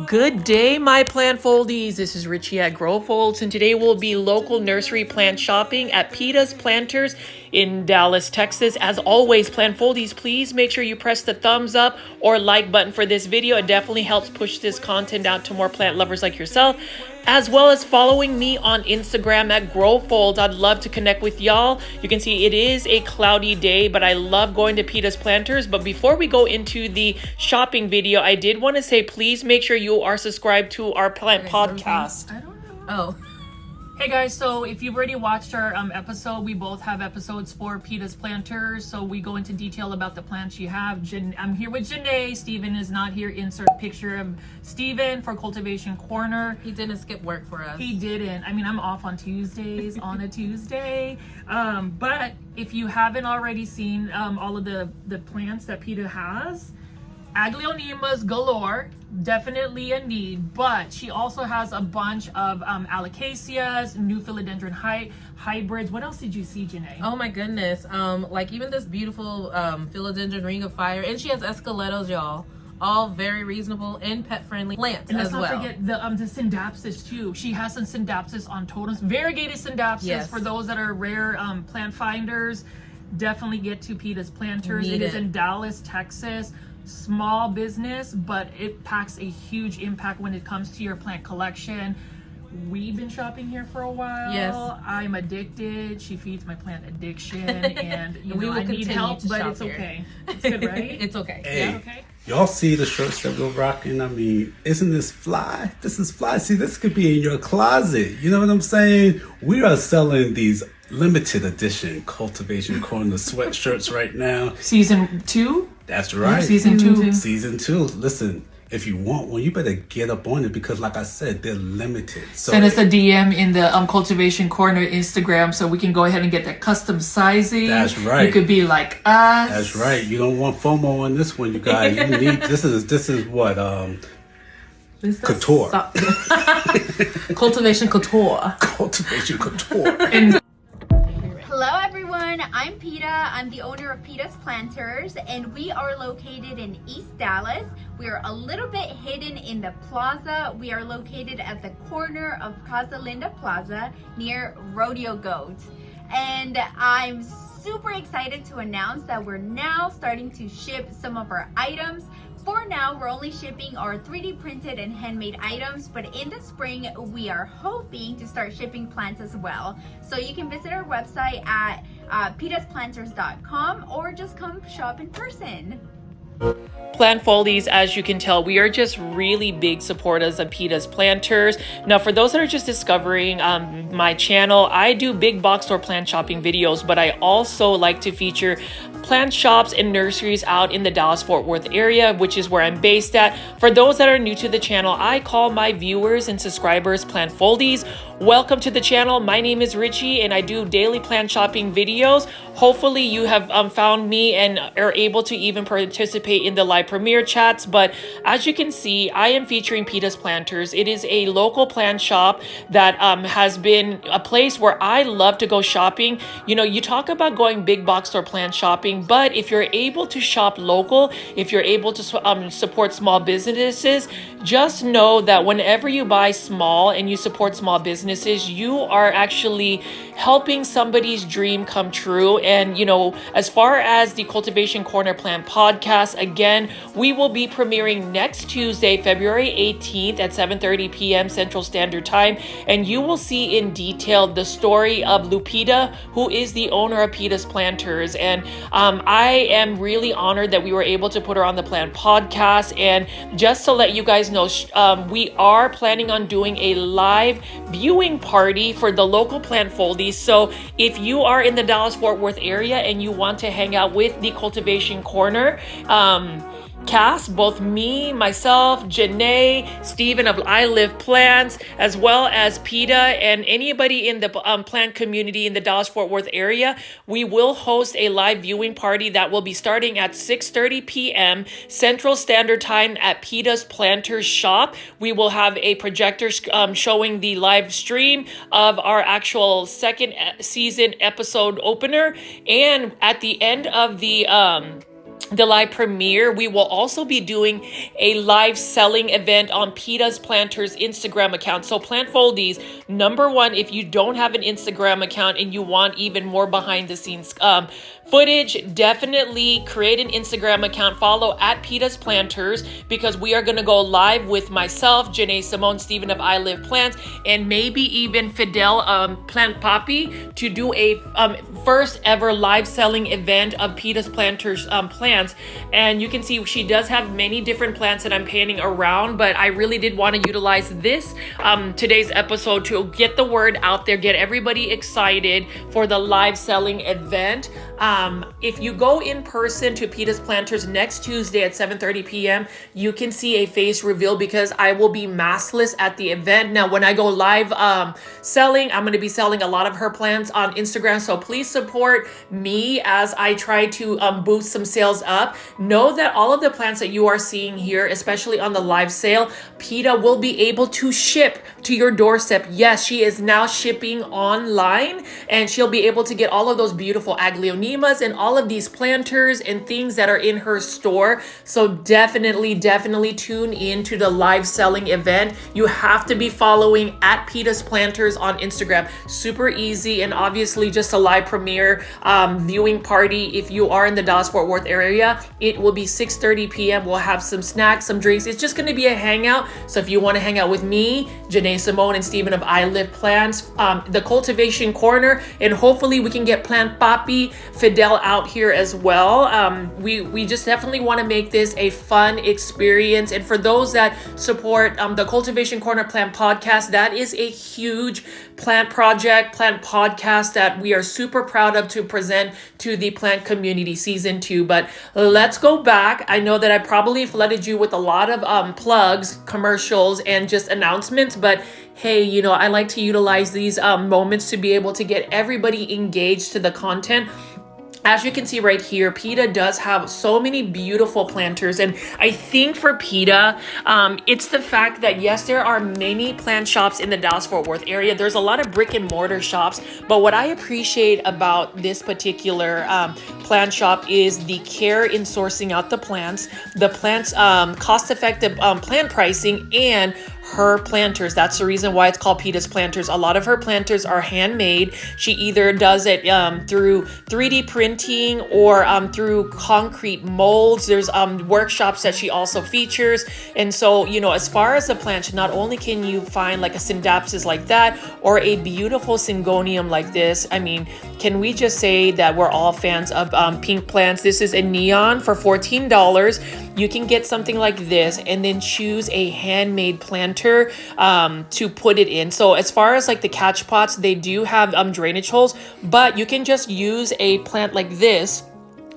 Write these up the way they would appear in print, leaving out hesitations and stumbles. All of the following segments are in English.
Good day, my plant foldies. This is Richie at Grow Folds, and today we'll be local nursery plant shopping at Pitas Planters in Dallas, Texas. As always, plant foldies, please make sure you press the thumbs up or like button for this video. It definitely helps push this content out to more plant lovers like yourself, as well as following me on Instagram at Grow Folds. I'd love to connect with y'all. You can see it is a cloudy day, but I love going to Pitas Planters. But before we go into the shopping video, I did want to say, please make sure you are subscribed to our plant podcast. I don't know. Oh. Hey guys, so if you've already watched our episode, we both have episodes for Pitas Planters, so we go into detail about the plants you have. I'm here with Janae. Steven is not here. Insert picture of Steven for Cultivation Corner. He didn't skip work for us. He didn't. I mean, I'm off on Tuesdays on a Tuesday. But if you haven't already seen all of the plants that Peta has, Aglaonemas galore, definitely a need, but she also has a bunch of Alocasias, new philodendron hybrids. What else did you see, Janae? Oh my goodness. Like even this beautiful philodendron ring of fire, and she has escaletos, y'all. All very reasonable and pet friendly plants and as well. Let's not forget the Syndapsis too. She has some Syndapsis on totems, variegated Syndapsis. Yes. For those that are rare plant finders. Definitely get to Pitas Planters. It is in Dallas, Texas. Small business, but it packs a huge impact when it comes to your plant collection. We've been shopping here for a while. Yes. I'm addicted. She feeds my plant addiction, and I need help, but it's okay. It's good, right? It's okay. Hey, yeah, okay. Y'all see the shirts that we're rocking? I mean, isn't this fly? This is fly. See, this could be in your closet. You know what I'm saying? We are selling these limited edition Cultivation Corner sweatshirts right now. Season 2? That's right. Season 2. Season 2. Listen, if you want one, you better get up on it because, like I said, they're limited. So send us a DM in the Cultivation Corner Instagram so we can go ahead and get that custom sizing. That's right. You could be like us. That's right. You don't want FOMO on this one, you guys. You need this is what couture. Cultivation couture. Cultivation couture. And hello everyone, I'm Peta. I'm the owner of Pitas Planters, and we are located in East Dallas. We are a little bit hidden in the plaza. We are located at the corner of Casa Linda Plaza near Rodeo Goat. And I'm super excited to announce that we're now starting to ship some of our items. For now, we're only shipping our 3D printed and handmade items, but in the spring, we are hoping to start shipping plants as well. So you can visit our website at pitasplanters.com or just come shop in person. Plant foldies, as you can tell, we are just really big supporters of Pitas Planters. Now, for those that are just discovering my channel, I do big box store plant shopping videos, but I also like to feature plant shops and nurseries out in the Dallas-Fort Worth area, which is where I'm based at. For those that are new to the channel, I call my viewers and subscribers plant foldies. Welcome to the channel. My name is Richie, and I do daily plant shopping videos. Hopefully you have found me and are able to even participate in the live premiere chats. But as you can see, I am featuring Pitas Planters. It is a local plant shop that has been a place where I love to go shopping. You know, you talk about going big box store plant shopping, but if you're able to shop local, if you're able to support small businesses, just know that whenever you buy small and you support small businesses, you are actually helping somebody's dream come true. And you know, as far as the Cultivation Corner Plant podcast, again, we will be premiering next Tuesday, February 18th at 7:30 p.m. Central Standard Time, and you will see in detail the story of Lupita, who is the owner of Pitas Planters. And I am really honored that we were able to put her on the Plant podcast. And just to let you guys know, we are planning on doing a live viewing party for the local plant foldies. So if you are in the Dallas-Fort Worth area and you want to hang out with the Cultivation Corner cast, both me, myself, Janae, Steven of I Live Plants, as well as Peta and anybody in the plant community in the Dallas-Fort Worth area, we will host a live viewing party that will be starting at 6:30 p.m. Central Standard Time at Pitas Planters shop. We will have a projector showing the live stream of our actual second season episode opener, and at the end of the the live premiere, we will also be doing a live selling event on Pitas Planters Instagram account. So Plantfoldies, number one, if you don't have an Instagram account and you want even more behind the scenes footage, definitely create an Instagram account, follow at Pitas Planters, because we are going to go live with myself, Janae Simone, Stephen of I Live Plants, and maybe even Fidel Plant Poppy to do a first ever live selling event of Pitas Planters plants. And you can see she does have many different plants that I'm painting around, but I really did want to utilize this today's episode to get the word out there, get everybody excited for the live selling event. If you go in person to Pitas Planters next Tuesday at 7:30 p.m., you can see a face reveal because I will be maskless at the event. Now, when I go live selling, I'm going to be selling a lot of her plants on Instagram. So please support me as I try to boost some sales up. Know that all of the plants that you are seeing here, especially on the live sale, Peta will be able to ship to your doorstep. Yes, she is now shipping online, and she'll be able to get all of those beautiful aglaonemas and all of these planters and things that are in her store. So definitely tune in to the live selling event. You have to be following at Pitas Planters on Instagram. Super easy, and obviously just a live premiere viewing party. If you are in the Dallas-Fort Worth area, it will be 6:30 p.m. We'll have some snacks, some drinks. It's just going to be a hangout. So if you want to hang out with me, Janae Simone, and Stephen of I Live Plants, the Cultivation Corner, and hopefully we can get Plant Poppy, Fidel out here as well. We just definitely want to make this a fun experience. And for those that support the Cultivation Corner Plant Podcast, that is a huge plant project, plant podcast that we are super proud of to present to the plant community season 2. But let's go back. I know that I probably flooded you with a lot of plugs, commercials, and just announcements, but hey, you know, I like to utilize these moments to be able to get everybody engaged to the content. As you can see right here, Peta does have so many beautiful planters. And I think for Peta, it's the fact that, yes, there are many plant shops in the Dallas-Fort Worth area. There's a lot of brick and mortar shops. But what I appreciate about this particular plant shop is the care in sourcing out the plants cost-effective plant pricing, and her planters. That's the reason why it's called Pitas Planters. A lot of her planters are handmade. She either does it through 3D printing or through concrete molds. There's workshops that she also features. And so, you know, as far as the plants, not only can you find like a Syndapsis like that or a beautiful Syngonium like this, I mean, can we just say that we're all fans of pink plants? This is a neon for $14. You can get something like this and then choose a handmade planter to put it in. So as far as like the catch pots, they do have drainage holes, but you can just use a plant like this.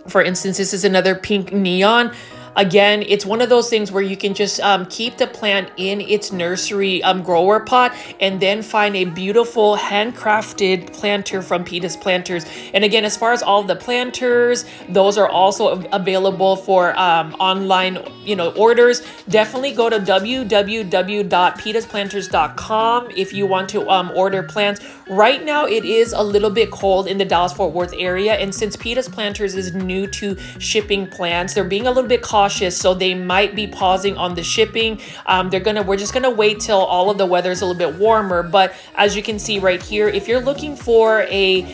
For instance, this is another pink neon. Again, it's one of those things where you can just keep the plant in its nursery grower pot and then find a beautiful handcrafted planter from Pitas Planters. And again, as far as all the planters, those are also available for online, you know, orders. Definitely go to www.pitasplanters.com if you want to order plants. Right now, it is a little bit cold in the Dallas-Fort Worth area, and since Pitas Planters is new to shipping plants, they're being a little bit cautious, so they might be pausing on the shipping. We're just gonna wait till all of the weather is a little bit warmer. But as you can see right here, if you're looking for a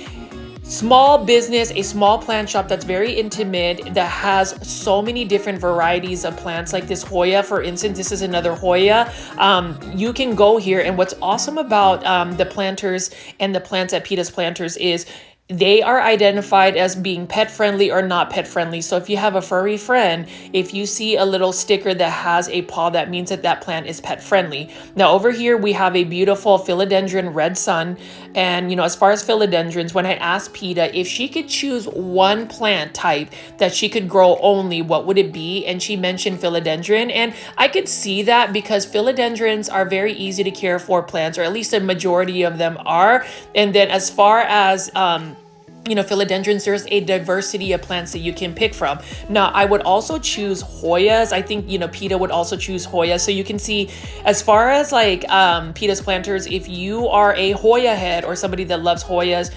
small business, a small plant shop that's very intimate, that has so many different varieties of plants, like this Hoya, for instance, this is another Hoya. You can go here, and what's awesome about the planters and the plants at Pitas Planters is they are identified as being pet friendly or not pet friendly. So if you have a furry friend, if you see a little sticker that has a paw, that means that that plant is pet friendly. Now over here, we have a beautiful philodendron red sun. And, you know, as far as philodendrons, when I asked Peta if she could choose one plant type that she could grow only, what would it be? And she mentioned philodendron. And I could see that because philodendrons are very easy to care for plants, or at least a majority of them are. And then as far as, you know, philodendrons, there's a diversity of plants that you can pick from. Now, I would also choose Hoyas. I think, you know, Peta would also choose Hoyas. So you can see, as far as like Pitas Planters, if you are a Hoya head or somebody that loves Hoyas,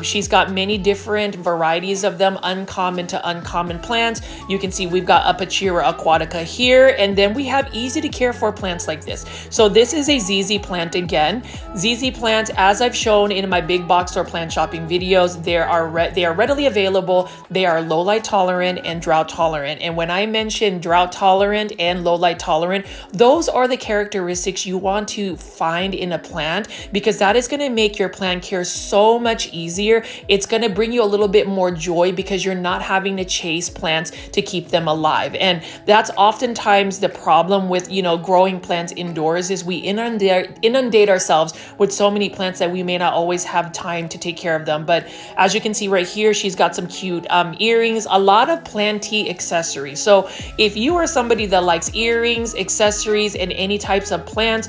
She's got many different varieties of them, uncommon to uncommon plants. You can see we've got Apachira aquatica here, and then we have easy to care for plants like this. So this is a ZZ plant again. ZZ plants, as I've shown in my big box store plant shopping videos, they are readily available. They are low light tolerant and drought tolerant. And when I mention drought tolerant and low light tolerant, those are the characteristics you want to find in a plant, because that is going to make your plant care so much easier. It's going to bring you a little bit more joy because you're not having to chase plants to keep them alive. And that's oftentimes the problem with, you know, growing plants indoors, is we inundate ourselves with so many plants that we may not always have time to take care of them. But as you can see right here, she's got some cute earrings, a lot of planty accessories. So if you are somebody that likes earrings, accessories, and any types of plants,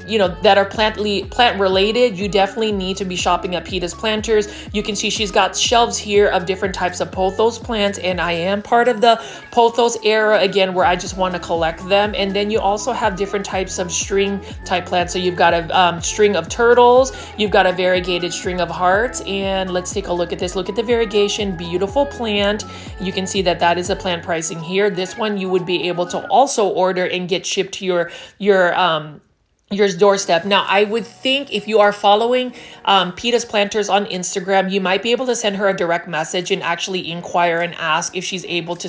you know, that are plant related, you definitely need to be shopping at Pitas Planters. You can see she's got shelves here of different types of pothos plants, and I am part of the pothos era again, where I just want to collect them. And then you also have different types of string type plants. So you've got a string of turtles, you've got a variegated string of hearts, and let's take a look at this. Look at the variegation, beautiful plant. You can see that that is a plant pricing here. This one you would be able to also order and get shipped to your doorstep. Now, I would think if you are following Pitas Planters on Instagram, you might be able to send her a direct message and actually inquire and ask if she's able to,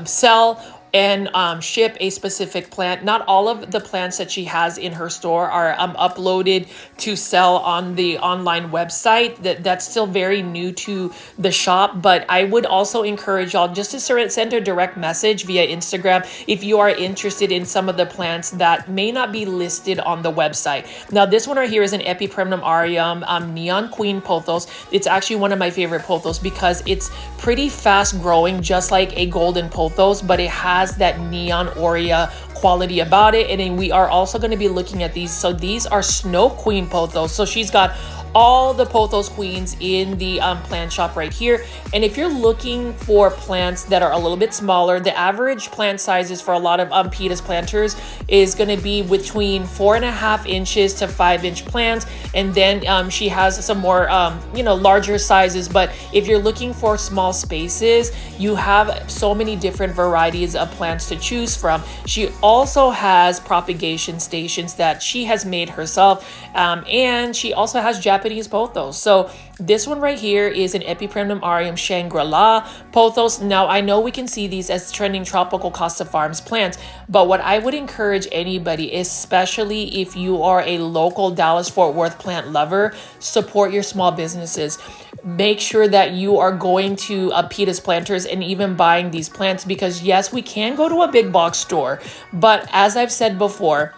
sell and ship a specific plant. Not all of the plants that she has in her store are uploaded to sell on the online website. That's still very new to the shop, but I would also encourage y'all just to send her a direct message via Instagram if you are interested in some of the plants that may not be listed on the website. Now, this one right here is an Epipremnum aureum neon queen pothos. It's actually one of my favorite pothos because it's pretty fast growing, just like a golden pothos, but it has that neon aurea quality about it. And then we are also going to be looking at these. So these are snow queen pothos. So she's got all the pothos queens in the plant shop right here. And if you're looking for plants that are a little bit smaller, the average plant sizes for a lot of Pitas Planters is going to be between 4.5 inches to 5-inch plants. And then she has some more larger sizes. But if you're looking for small spaces, you have so many different varieties of plants to choose from. She also has propagation stations that she has made herself, and she also has Japanese pothos. So this one right here is an Epipremnum aureum Shangri-La pothos. Now, I know we can see these as trending tropical Costa Farms plants, but what I would encourage anybody, especially if you are a local Dallas-Fort Worth plant lover, support your small businesses. Make sure that you are going to Pitas Planters and even buying these plants, because yes, we can go to a big box store, but as I've said before,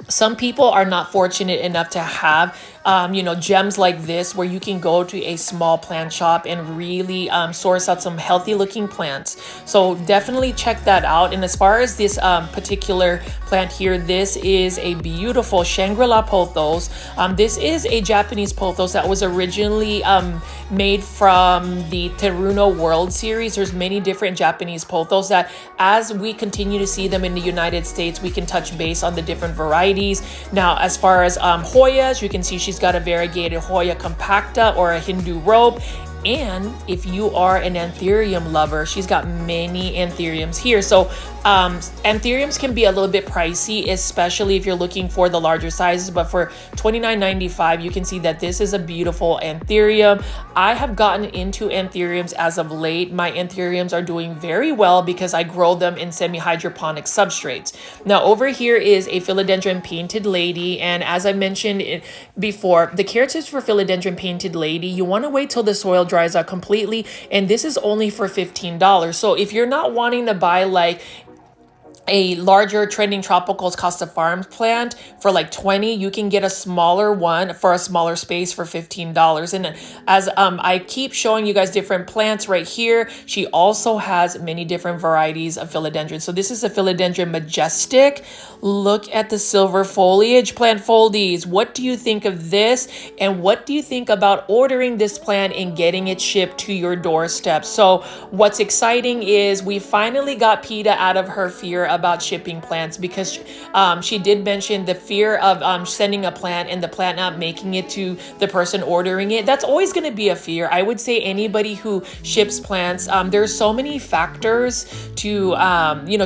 some people are not fortunate enough to have gems like this, where you can go to a small plant shop and really source out some healthy looking plants. So definitely check that out. And as far as this particular plant here, this is a beautiful Shangri-La pothos. This is a Japanese pothos that was originally made from the Teruno World Series. There's many different Japanese pothos that, as we continue to see them in the United States, we can touch base on the different varieties. Now, as far as Hoyas, you can see she's got a variegated Hoya compacta or a Hindu robe. And if you are an anthurium lover, she's got many anthuriums here. So anthuriums can be a little bit pricey, especially if you're looking for the larger sizes, but for $29.95, you can see that this is a beautiful anthurium. I have gotten into anthuriums as of late. My anthuriums are doing very well because I grow them in semi-hydroponic substrates. Now, over here is a philodendron painted lady, and as I mentioned before, the care tips for philodendron painted lady, you want to wait till the soil dries out completely, and this is only for $15. So if you're not wanting to buy like a larger trending tropicals Costa Farms plant for like $20, you can get a smaller one for a smaller space for $15. And as I keep showing you guys different plants right here, she also has many different varieties of philodendron. So this is a philodendron majestic. Look at the silver foliage, plant foldies. What do you think of this? And what do you think about ordering this plant and getting it shipped to your doorstep? So what's exciting is we finally got Peta out of her fear about shipping plants, because she did mention the fear of sending a plant and the plant not making it to the person ordering it. That's always going to be a fear. I would say anybody who ships plants, there's so many factors to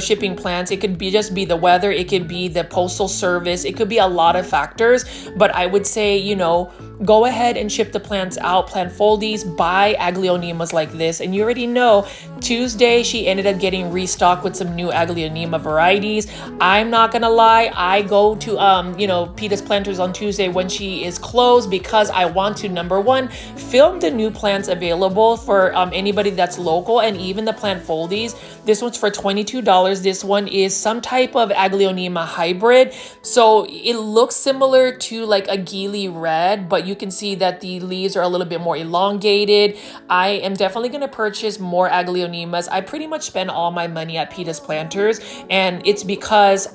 shipping plants. It could be just be the weather, it could be the postal service, it could be a lot of factors. But I would say, go ahead and ship the plants out. Plant foldies, buy aglaonemas like this. And you already know, Tuesday she ended up getting restocked with some new aglaonema varieties. I'm not gonna lie, I go to Pitas Planters on Tuesday when she is closed, because I want to, number one, film the new plants available for anybody that's local, and even the plant foldies. This one's for $22. This one is some type of aglaonema hybrid, so it looks similar to like a Geely red, but you can see that the leaves are a little bit more elongated. I am definitely going to purchase more aglaonemas. I pretty much spend all my money at Pitas Planters, and it's because,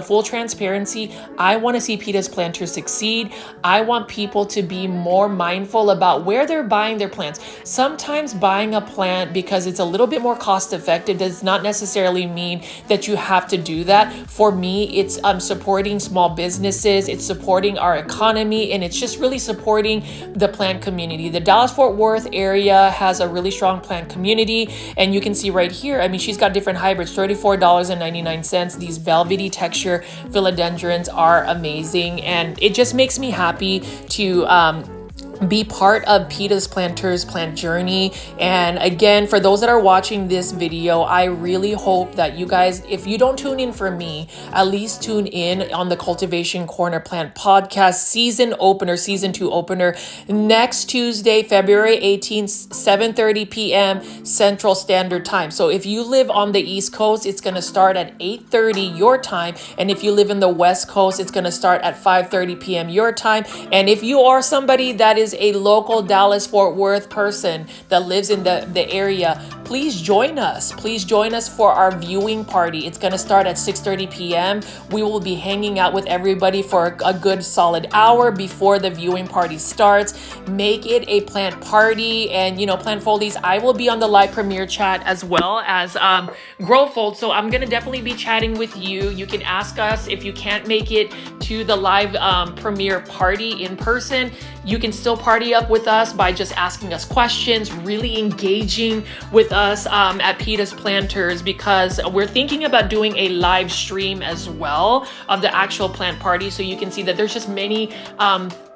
full transparency, I want to see Pitas Planters succeed. I want people to be more mindful about where they're buying their plants. Sometimes buying a plant because it's a little bit more cost effective does not necessarily mean that you have to do that. For me, it's supporting small businesses, it's supporting our economy, and it's just really supporting the plant community. The Dallas-Fort Worth area has a really strong plant community, and you can see right here, she's got different hybrids, $34.99. These velvety texture philodendrons are amazing, and it just makes me happy to be part of Pitas Planters plant journey. And again, for those that are watching this video, I really hope that you guys, if you don't tune in for me, at least tune in on the Cultivation Corner Plant Podcast season 2 opener next Tuesday, February 18th, 7:30 p.m. Central Standard Time. So if you live on the East Coast, it's going to start at 8:30 your time, and if you live in the West Coast, it's going to start at 5:30 p.m. your time. And if you are somebody that is a local Dallas-Fort Worth person that lives in the area, please join us. Please join us for our viewing party. It's going to start at 6:30 p.m. We will be hanging out with everybody for a good solid hour before the viewing party starts. Make it a plant party, and plant foldies. I will be on the live premiere chat as well as Growfold, so I'm going to definitely be chatting with you. You can ask us if you can't make it to the live premiere party in person. You can still party up with us by just asking us questions, really engaging with us at Pitas Planters, because we're thinking about doing a live stream as well of the actual plant party. So you can see that there's just many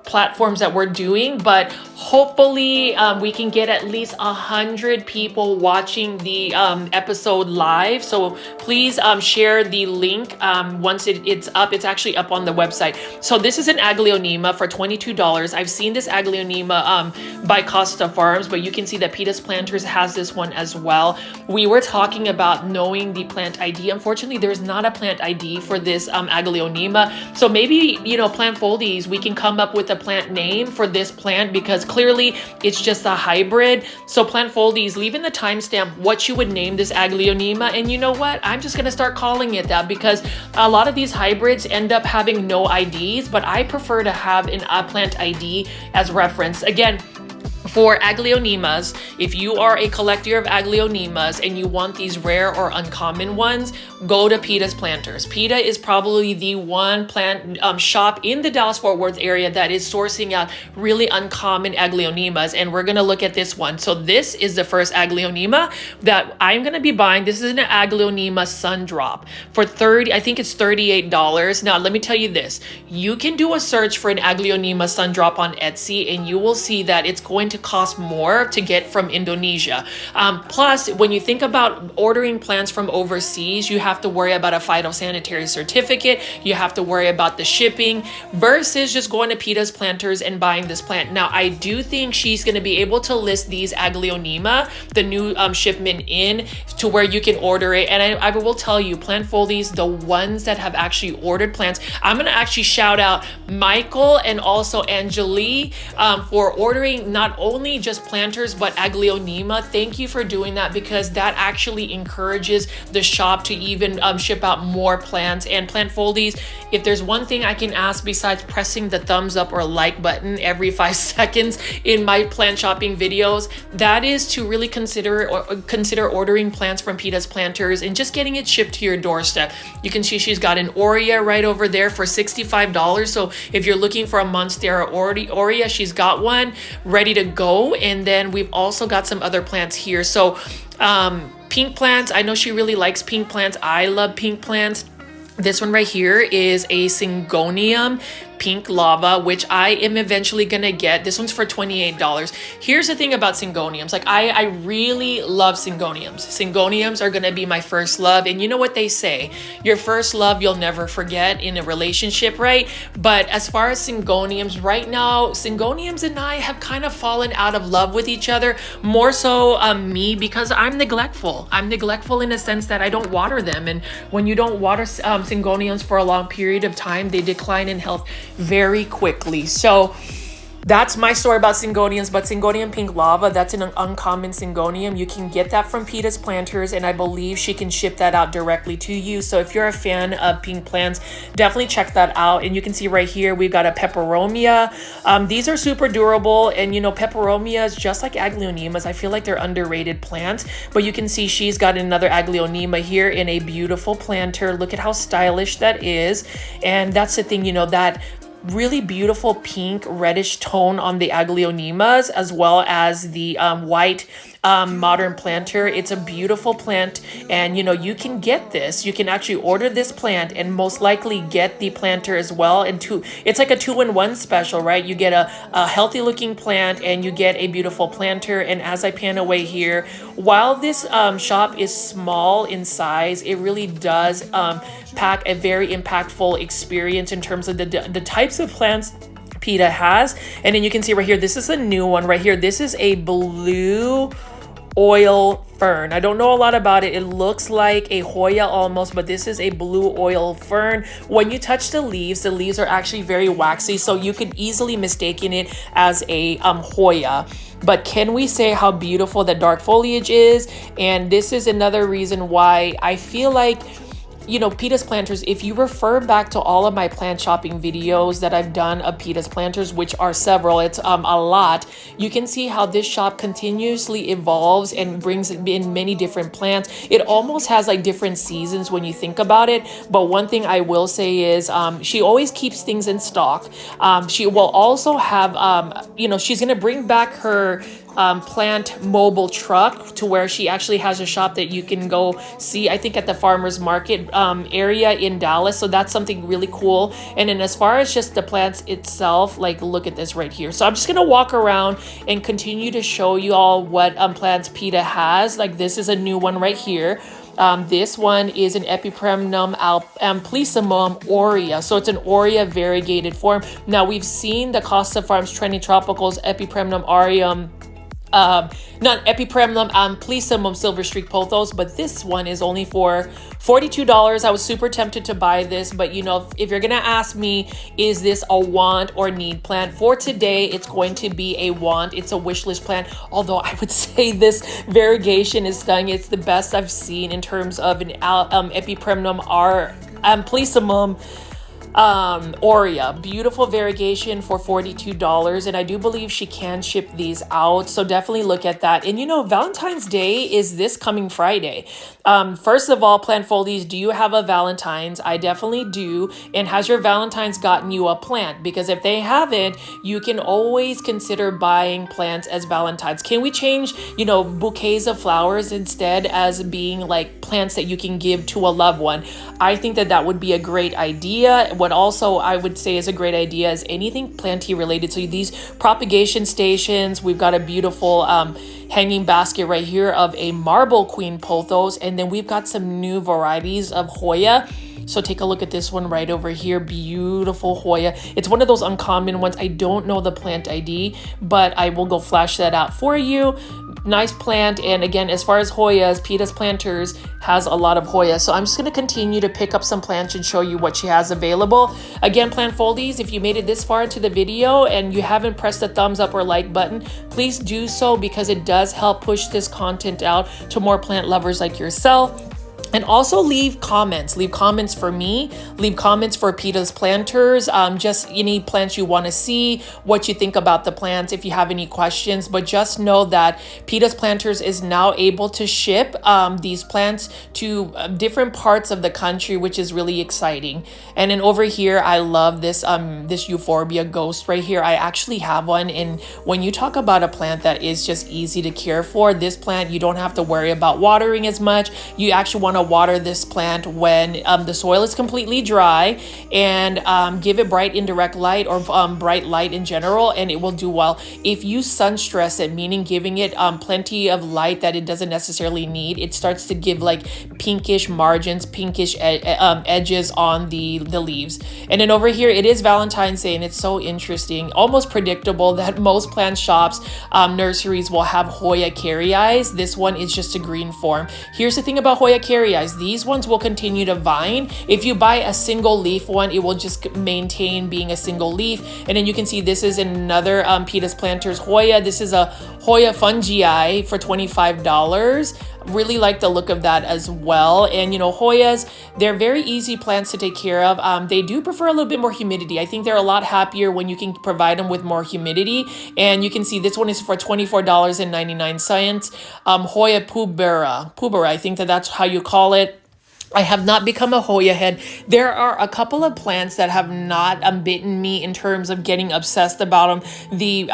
platforms that we're doing, but hopefully we can get at least 100 people watching the episode live. So please share the link once it's up. It's actually up on the website. So this is an aglaonema for $22. I've seen this aglaonema by Costa Farms, but you can see that Pitas Planters has this one as well. We were talking about knowing the plant ID. Unfortunately, there's not a plant ID for this aglaonema. So maybe, plant foldies, we can come up with a plant name for this plant, because clearly it's just a hybrid. So plant foldies, leave in the timestamp what you would name this aglaonema, and you know what, I'm just gonna start calling it that, because a lot of these hybrids end up having no IDs, but I prefer to have a plant ID as reference. Again, for aglaonemas, if you are a collector of aglaonemas and you want these rare or uncommon ones, go to Pitas Planters. Peta is probably the one plant shop in the Dallas-Fort Worth area that is sourcing out really uncommon aglaonemas, and we're gonna look at this one. So this is the first aglaonema that I'm gonna be buying. This is an aglaonema sun drop for $38. Now let me tell you this, you can do a search for an aglaonema sun drop on Etsy, and you will see that it's going to cost more to get from Indonesia. Plus, when you think about ordering plants from overseas, you have to worry about a phytosanitary certificate, you have to worry about the shipping, versus just going to Pitas Planters and buying this plant. Now, I do think she's going to be able to list these aglaonema, the new shipment, in to where you can order it. And I will tell you, plant foldies, the ones that have actually ordered plants, I'm going to actually shout out Michael and also Angelique for ordering not only just planters, but Aglaonema. Thank you for doing that, because that actually encourages the shop to even ship out more plants and plant foldies. If there's one thing I can ask besides pressing the thumbs up or like button every 5 seconds in my plant shopping videos, that is to really consider ordering plants from Pitas Planters and just getting it shipped to your doorstep. You can see she's got an Hoya right over there for $65. So if you're looking for a Monstera Hoya, she's got one ready to go. And then we've also got some other plants here. So pink plants, I know she really likes pink plants. I love pink plants. This one right here is a Syngonium pink lava, which I am eventually gonna get. This one's for $28. Here's the thing about Syngoniums. Like I really love Syngoniums. Syngoniums are gonna be my first love. And you know what they say, your first love you'll never forget in a relationship, right? But as far as Syngoniums right now, Syngoniums and I have kind of fallen out of love with each other. More so me, because I'm neglectful. I'm neglectful in a sense that I don't water them. And when you don't water Syngoniums for a long period of time, they decline in health very quickly. So that's my story about Syngoniums. But Syngonium pink lava, that's an uncommon Syngonium. You can get that from Pitas Planters, and I believe she can ship that out directly to you. So if you're a fan of pink plants, definitely check that out. And you can see right here we've got a peperomia. These are super durable, and you know, peperomias, just like aglaonemas, I feel like they're underrated plants. But you can see she's got another aglaonema here in a beautiful planter. Look at how stylish that is. And that's the thing, you know, that really beautiful pink reddish tone on the aglaonemas, as well as the white modern planter. It's a beautiful plant, and you know, you can get this. You can actually order this plant and most likely get the planter as well. And it's like a 2-in-1 special, right? You get a healthy looking plant and you get a beautiful planter. And as I pan away here, while this shop is small in size, it really does pack a very impactful experience in terms of the types of plants Peta has. And then you can see right here, this is a new one right here. This is a blue oil fern. I don't know a lot about it. It looks like a Hoya almost, but this is a blue oil fern. When you touch the leaves are actually very waxy, so you could easily mistaken it as a Hoya. But can we say how beautiful the dark foliage is? And this is another reason why I feel like, you know, Pitas Planters, if you refer back to all of my plant shopping videos that I've done of Pitas Planters, which are several, it's a lot, you can see how this shop continuously evolves and brings in many different plants. It almost has like different seasons when you think about it. But one thing I will say is she always keeps things in stock. She will also have, you know, she's going to bring back her plant mobile truck to where she actually has a shop that you can go see, I think at the farmers market area in Dallas. So that's something really cool. And then as far as just the plants itself, like look at this right here. So I'm just gonna walk around and continue to show you all what plants Peta has. Like this is a new one right here. This one is an Epipremnum amplissumum aurea. So it's an aurea variegated form. Now we've seen the Costa Farms Trendy Tropicals Epipremnum aureum, not Epipremnum amplissumum silver streak pothos, but this one is only for $42. I was super tempted to buy this, but you know, if you're gonna ask me, is this a want or need plant? For today, it's going to be a want. It's a wish list plant, although I would say this variegation is stunning. It's the best I've seen in terms of an Epipremnum amplissumum aurea. Beautiful variegation for $42, and I do believe she can ship these out, so definitely look at that. And you know, Valentine's Day is this coming Friday. First of all, plant foldies, do you have a Valentine's? I definitely do. And has your Valentine's gotten you a plant? Because if they haven't, you can always consider buying plants as Valentine's. Can we change, you know, bouquets of flowers instead as being like plants that you can give to a loved one? I think that that would be a great idea. What also I would say is a great idea is anything planty related. So these propagation stations, we've got a beautiful hanging basket right here of a marble queen pothos, and then we've got some new varieties of Hoya. So take a look at this one right over here. Beautiful Hoya. It's one of those uncommon ones. I don't know the plant ID, but I will go flash that out for you. Nice plant. And again, as far as Hoyas, Pitas Planters has a lot of Hoya. So I'm just going to continue to pick up some plants and show you what she has available. Again, plant foldies, if you made it this far into the video and you haven't pressed the thumbs up or like button, please do so, because it does help push this content out to more plant lovers like yourself. And also leave comments for me, leave comments for Pitas Planters, just any plants you want to see, what you think about the plants, if you have any questions. But just know that Pitas Planters is now able to ship these plants to different parts of the country, which is really exciting. And then over here, I love this this Euphorbia Ghost right here. I actually have one, and when you talk about a plant that is just easy to care for, this plant, you don't have to worry about watering as much. You actually want to water this plant when the soil is completely dry, and give it bright indirect light, or bright light in general, and it will do well. If you sun stress it, meaning giving it plenty of light that it doesn't necessarily need, it starts to give like pinkish margins, pinkish edges on the leaves. And then over here, it is Valentine's Day, and it's so interesting, almost predictable that most plant shops, nurseries will have Hoya caryi. This one is just a green form. Here's the thing about Hoya caryi. These ones will continue to vine. If you buy a single leaf one, it will just maintain being a single leaf. And then you can see this is another Pitas Planters Hoya. This is a Hoya fungii for $25. Really like the look of that as well. And you know, Hoyas, they're very easy plants to take care of. They do prefer a little bit more humidity. I think they're a lot happier when you can provide them with more humidity. And you can see this one is for $24.99. Hoya pubera, I think that's how you call it. I have not become a Hoya head. There are a couple of plants that have not bitten me in terms of getting obsessed about them. The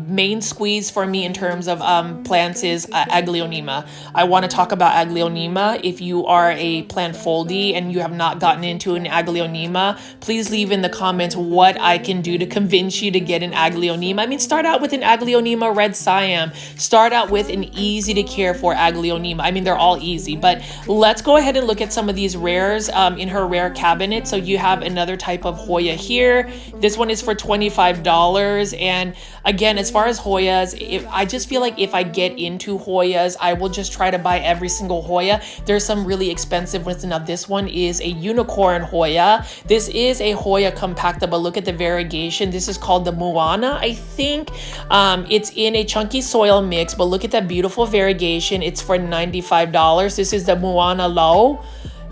main squeeze for me in terms of plants is Aglaonema. I want to talk about Aglaonema. If you are a plant foldie and you have not gotten into an Aglaonema, please leave in the comments what I can do to convince you to get an Aglaonema. I mean, start out with an Aglaonema Red Siam. Start out with an easy to care for Aglaonema. I mean, they're all easy, but let's go ahead and look at some of these rares in her rare cabinet. So you have another type of Hoya here. This one is for $25. And again, as far as Hoyas, I just feel like if I get into Hoyas, I will just try to buy every single Hoya. There's some really expensive ones. Now this one is a unicorn Hoya. This is a Hoya compacta, but look at the variegation. This is called the Moana, I think. It's in a chunky soil mix, but look at that beautiful variegation. It's for $95. This is the Moana Low.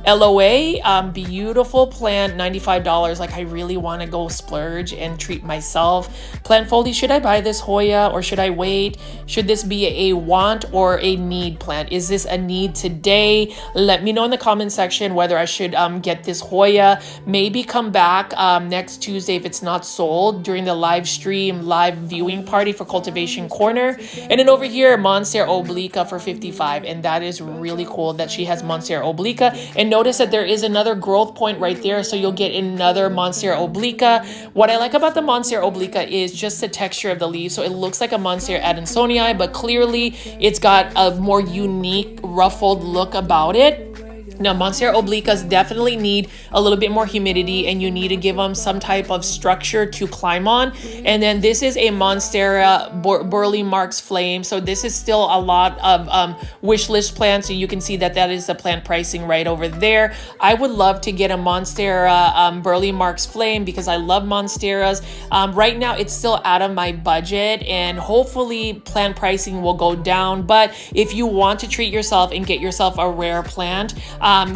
LOA, beautiful plant, $95. Like, I really want to go splurge and treat myself. Plant foldy, should I buy this Hoya or should I wait? Should this be a want or a need plant? Is this a need today? Let me know in the comment section whether I should get this Hoya. Maybe come back next Tuesday if it's not sold during the live stream, live viewing party for Cultivation Corner. And then over here, Monstera obliqua for $55. And that is really cool that she has Monstera obliqua. And notice that there is another growth point right there, so you'll get another Monstera obliqua. What I like about the Monstera obliqua is just the texture of the leaves. So it looks like a Monstera adansonii, but clearly it's got a more unique ruffled look about it. Now, Monstera obliquas definitely need a little bit more humidity, and you need to give them some type of structure to climb on. And then this is a Monstera Burley Marks Flame. So this is still a lot of wish list plants. So you can see that that is the plant pricing right over there. I would love to get a Monstera Burley Marks Flame because I love Monsteras. Right now, it's still out of my budget, and hopefully plant pricing will go down. But if you want to treat yourself and get yourself a rare plant,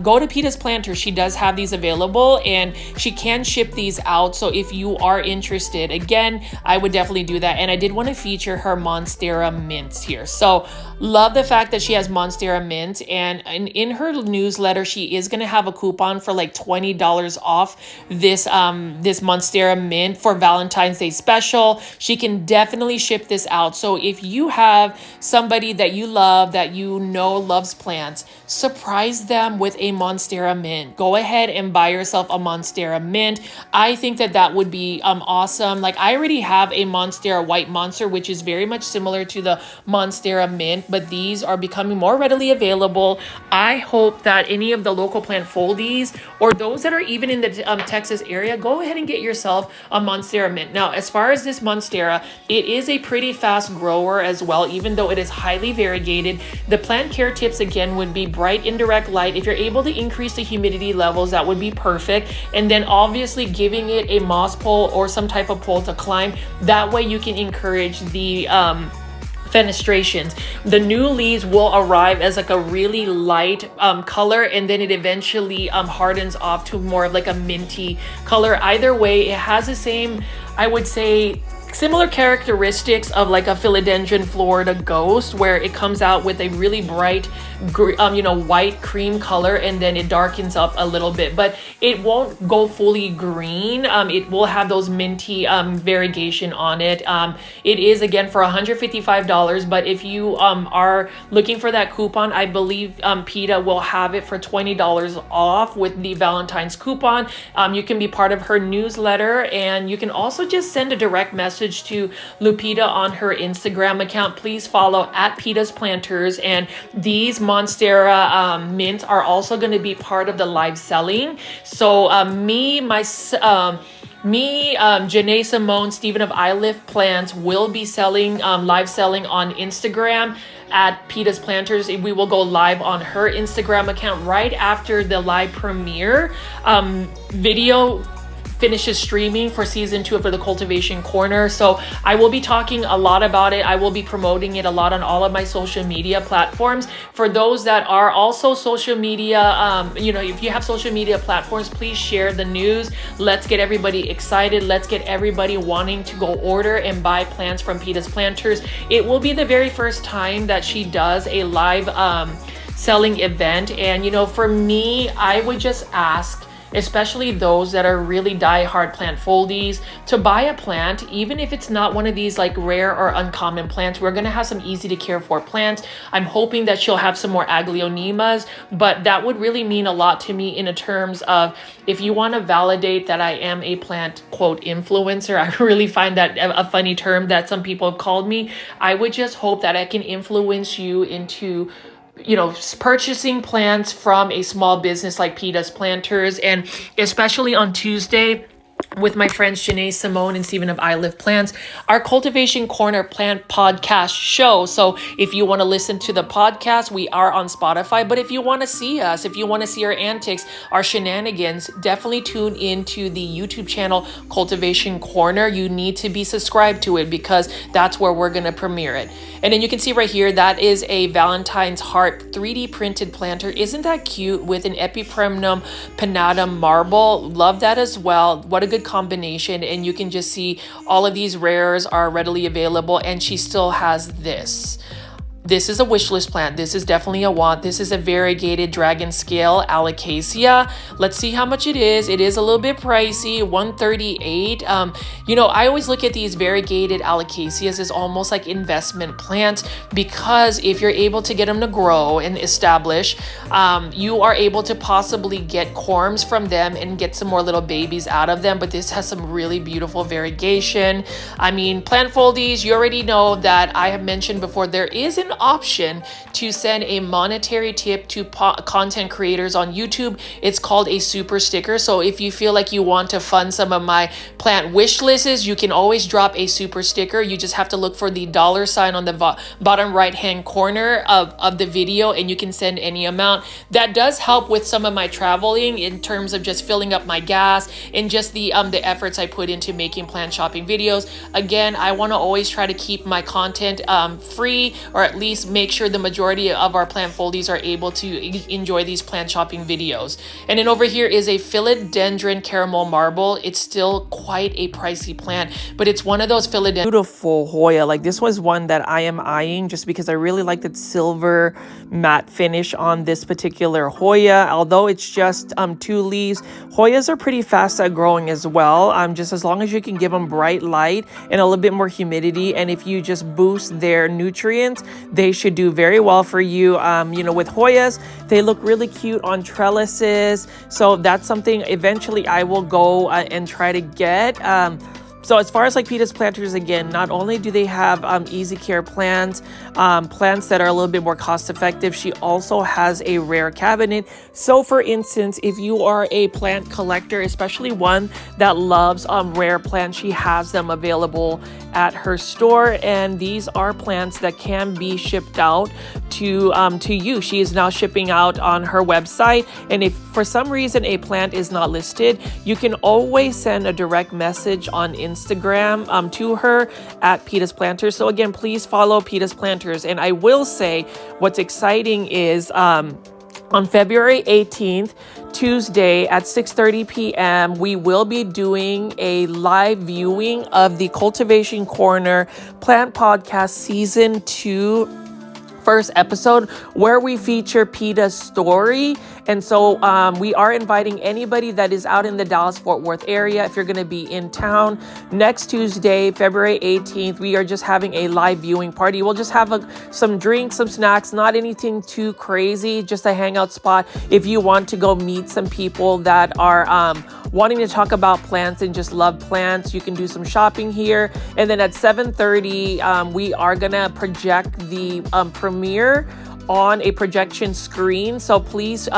go to Pitas Planters. She does have these available, and she can ship these out. So if you are interested, again, I would definitely do that. And I did want to feature her Monstera mints here. So love the fact that she has Monstera mint, and in her newsletter, she is going to have a coupon for like $20 off this this Monstera mint for Valentine's Day special. She can definitely ship this out. So if you have somebody that you love, that you know loves plants, surprise them them with a Monstera mint. Go ahead and buy yourself a Monstera mint. I think that that would be awesome. Like, I already have a Monstera white monster, which is very much similar to the Monstera mint, but these are becoming more readily available. I hope that any of the local plant foldies or those that are even in the Texas area, go ahead and get yourself a Monstera mint. Now, as far as this Monstera, it is a pretty fast grower as well, even though it is highly variegated. The plant care tips again would be bright indirect light. If you're able to increase the humidity levels, that would be perfect. And then obviously giving it a moss pole or some type of pole to climb. That way you can encourage the fenestrations. The new leaves will arrive as like a really light color, and then it eventually hardens off to more of like a minty color. Either way, it has the same, I would say, similar characteristics of like a philodendron Florida ghost, where it comes out with a really bright white cream color, and then it darkens up a little bit, but it won't go fully green. It will have those minty variegation on it. It is again for $155, but if you are looking for that coupon, I believe PIta will have it for $20 off with the Valentine's coupon. You can be part of her newsletter, and you can also just send a direct message to Lupita on her Instagram account. Please follow at Pitas Planters, and these Monstera mints are also going to be part of the live selling. So Janae Simone, Stephen of I Live Plants will be selling, live selling on Instagram at Pitas Planters. We will go live on her Instagram account right after the live premiere video finishes streaming for season 2 for the Cultivation Corner. So I will be talking a lot about it. I will be promoting it a lot on all of my social media platforms. For those that are also social media, if you have social media platforms, please share the news. Let's get everybody excited. Let's get everybody wanting to go order and buy plants from Pitas Planters. It will be the very first time that she does a live selling event. And, for me, I would just ask, especially those that are really die-hard plant foldies, to buy a plant, even if it's not one of these like rare or uncommon plants. We're gonna have some easy to care for plants. I'm hoping that she'll have some more aglaonemas, but that would really mean a lot to me in terms of, if you want to validate that I am a plant, quote, influencer. I really find that a funny term that some people have called me. I would just hope that I can influence you into purchasing plants from a small business like Pitas Planters. And especially on Tuesday, with my friends Janae Simone and Stephen of I Live Plants, our Cultivation Corner plant podcast show. So if you want to listen to the podcast, we are on Spotify. But if you want to see us, if you want to see our antics, our shenanigans, definitely tune into the YouTube channel Cultivation Corner. You need to be subscribed to it, because that's where we're going to premiere it. And then you can see right here, that is a Valentine's heart 3D printed planter. Isn't that cute, with an Epipremnum pinnatum marble? Love that as well. What a good combination. And you can just see all of these rares are readily available, and she still has this. This is a wish list plant. This is definitely a want. This is a variegated dragon scale Alocasia. Let's see how much it is. It is a little bit pricey, $138. I always look at these variegated Alocasias as almost like investment plants, because if you're able to get them to grow and establish, you are able to possibly get corms from them and get some more little babies out of them. But this has some really beautiful variegation. Plant foldies, you already know that I have mentioned before, there is an option to send a monetary tip to content creators on YouTube. It's called a super sticker. So if you feel like you want to fund some of my plant wish lists, you can always drop a super sticker. You just have to look for the $ on the bottom right hand corner of the video, and you can send any amount. That does help with some of my traveling in terms of just filling up my gas and just the efforts I put into making plant shopping videos. Again, I want to always try to keep my content free, or at least make sure the majority of our plant foldies are able to enjoy these plant shopping videos. And then over here is a philodendron caramel marble. It's still quite a pricey plant, but it's one of those philodendron. Beautiful Hoya. Like, this was one that I am eyeing just because I really like that silver matte finish on this particular Hoya. Although it's just 2 leaves, Hoyas are pretty fast at growing as well. Just as long as you can give them bright light and a little bit more humidity, and if you just boost their nutrients, they should do very well for you. You know, with Hoyas, they look really cute on trellises. So that's something eventually I will go and try to get. So as far as like Pitas Planters, again, not only do they have easy care plants, plants that are a little bit more cost effective, she also has a rare cabinet. So for instance, if you are a plant collector, especially one that loves rare plants, she has them available at her store. And these are plants that can be shipped out to you. She is now shipping out on her website. And if for some reason a plant is not listed, you can always send a direct message on Instagram to her at Pitas Planters. So again, please follow Pitas Planters. And I will say what's exciting is on February 18th, Tuesday at 6:30 p.m., we will be doing a live viewing of the Cultivation Corner Plant Podcast Season 2 first episode, where we feature Peta's story. And so we are inviting anybody that is out in the Dallas-Fort Worth area. If you're going to be in town next Tuesday, February 18th, we are just having a live viewing party. We'll just have some drinks, some snacks, not anything too crazy, just a hangout spot. If you want to go meet some people that are wanting to talk about plants and just love plants, you can do some shopping here. And then at 7:30, we are going to project the premiere on a projection screen. So please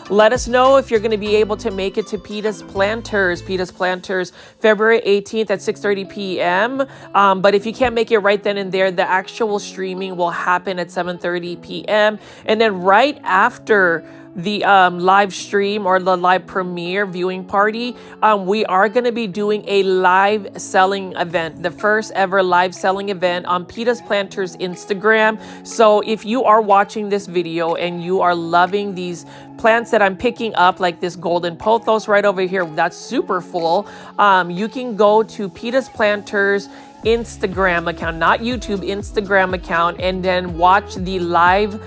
let us know if you're going to be able to make it to Pitas Planters, February 18th at 6:30 p.m. But if you can't make it right then and there, the actual streaming will happen at 7:30 p.m. And then right after the live stream or the live premiere viewing party, we are going to be doing a live selling event, the first ever live selling event on Pitas Planters Instagram. So if you are watching this video and you are loving these plants that I'm picking up, like this golden pothos right over here, that's super full, you can go to Pitas Planters Instagram account, not YouTube, Instagram account, and then watch the live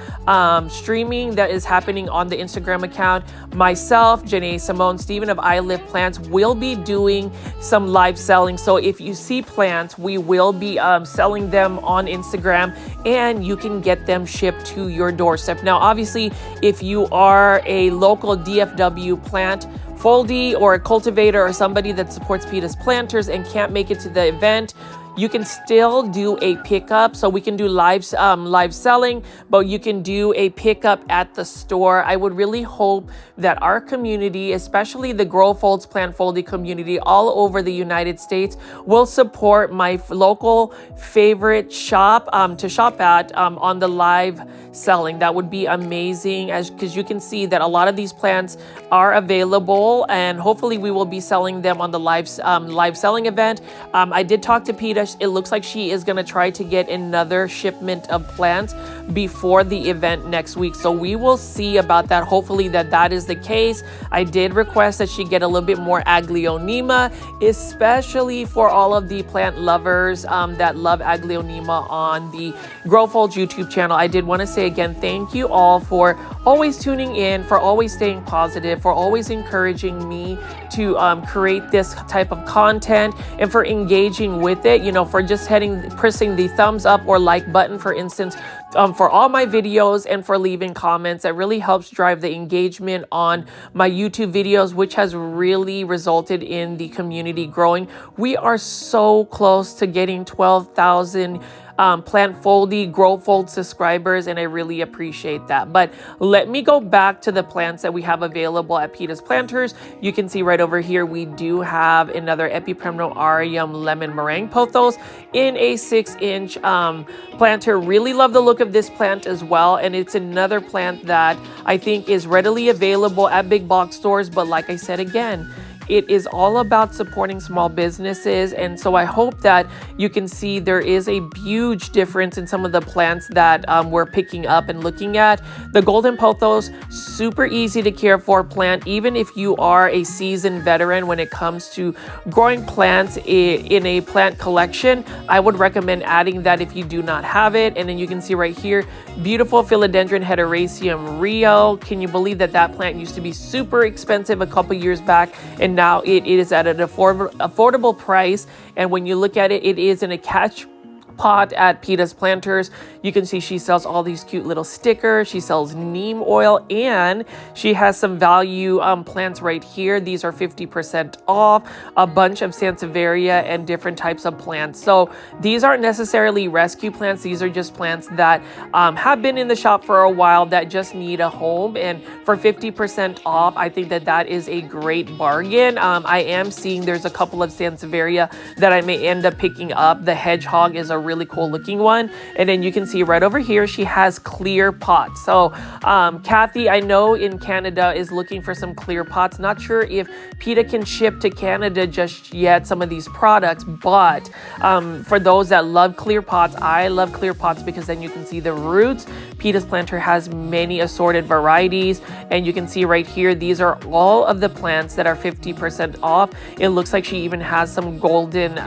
streaming that is happening on the Instagram account. Myself, Janae, Simone, Stephen of I Live Plants will be doing some live selling. So if you see plants, we will be selling them on Instagram, and you can get them shipped to your doorstep. Now, obviously, if you are a local DFW plant foldie or a cultivator or somebody that supports Pitas Planters and can't make it to the event, you can still do a pickup. So we can do live selling, but you can do a pickup at the store. I would really hope that our community, especially the Grow Folds Plant Folding community all over the United States, will support my local favorite shop to shop at on the live selling. That would be amazing, because you can see that a lot of these plants are available, and hopefully we will be selling them on the live selling event. I did talk to Peta. It looks like she is going to try to get another shipment of plants before the event next week. So we will see about that. Hopefully that is the case. I did request that she get a little bit more Aglaonema, especially for all of the plant lovers that love Aglaonema on the Grow Folds YouTube channel. I did want to say again, thank you all for always tuning in, for always staying positive, for always encouraging me to create this type of content, and for engaging with it, for just pressing the thumbs up or like button, for instance, for all my videos, and for leaving comments. That really helps drive the engagement on my YouTube videos, which has really resulted in the community growing. We are so close to getting 12,000 Plant Foldy, Grow Fold subscribers, and I really appreciate that. But let me go back to the plants that we have available at Pitas Planters. You can see right over here, we do have another Epiprimno Aureum Lemon Meringue Pothos in a 6-inch planter. Really love the look of this plant as well, and it's another plant that I think is readily available at big box stores. But like I said again, it is all about supporting small businesses. And so I hope that you can see there is a huge difference in some of the plants that we're picking up and looking at. The Golden Pothos, super easy to care for plant, even if you are a seasoned veteran when it comes to growing plants in a plant collection. I would recommend adding that if you do not have it. And then you can see right here, beautiful Philodendron Hederaceum Rio. Can you believe that plant used to be super expensive a couple years back, and now it is at an affordable price. And when you look at it, it is in a catch pot at Pitas Planters. You can see she sells all these cute little stickers. She sells neem oil, and she has some value plants right here. These are 50% off, a bunch of Sansevieria and different types of plants. So these aren't necessarily rescue plants. These are just plants that have been in the shop for a while that just need a home. And for 50% off, I think that that is a great bargain. I am seeing there's a couple of Sansevieria that I may end up picking up. The hedgehog is a really cool looking one. And then you can see right over here, she has clear pots. So Kathy, I know in Canada, is looking for some clear pots. Not sure if Peta can ship to Canada just yet, some of these products, but for those that love clear pots, I love clear pots because then you can see the roots. Pitas Planter has many assorted varieties, and you can see right here, these are all of the plants that are 50% off. It looks like she even has some golden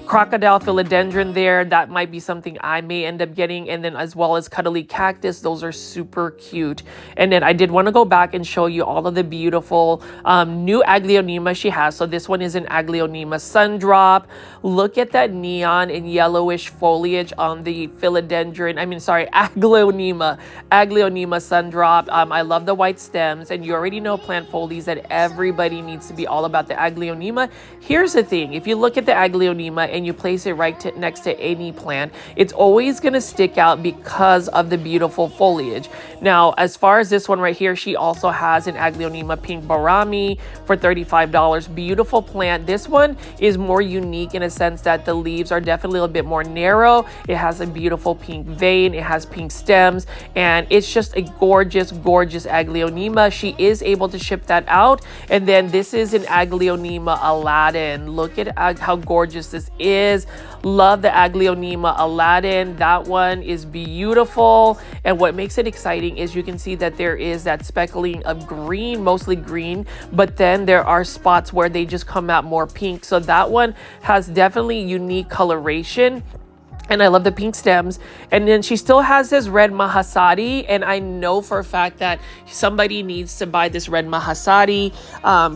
crocodile philodendron there. That might be something I may end up getting. And then as well as cuddly cactus, those are super cute. And then I did want to go back and show you all of the beautiful new aglaonema she has. So this one is an aglaonema sundrop. Look at that neon and yellowish foliage on the philodendron. Aglaonema sundrop. I love the white stems, and you already know plant folies that everybody needs to be all about the aglaonema. Here's the thing. If you look at the aglaonema and you place it right next to any plant, it's always going to stick out because of the beautiful foliage. Now, as far as this one right here, she also has an aglaonema pink barami for $35. Beautiful plant. This one is more unique in a sense that the leaves are definitely a little bit more narrow. It has a beautiful pink vein. It has pink stems, and it's just a gorgeous, gorgeous aglaonema. She is able to ship that out. And then this is an aglaonema Aladdin. Look at how gorgeous this is. Love the aglaonema Aladdin. That one is beautiful. And what makes it exciting is you can see that there is that speckling of green, mostly green, but then there are spots where they just come out more pink. So that one has definitely unique coloration. And I love the pink stems. And then she still has this red mahasadi. And I know for a fact that somebody needs to buy this red mahasadi.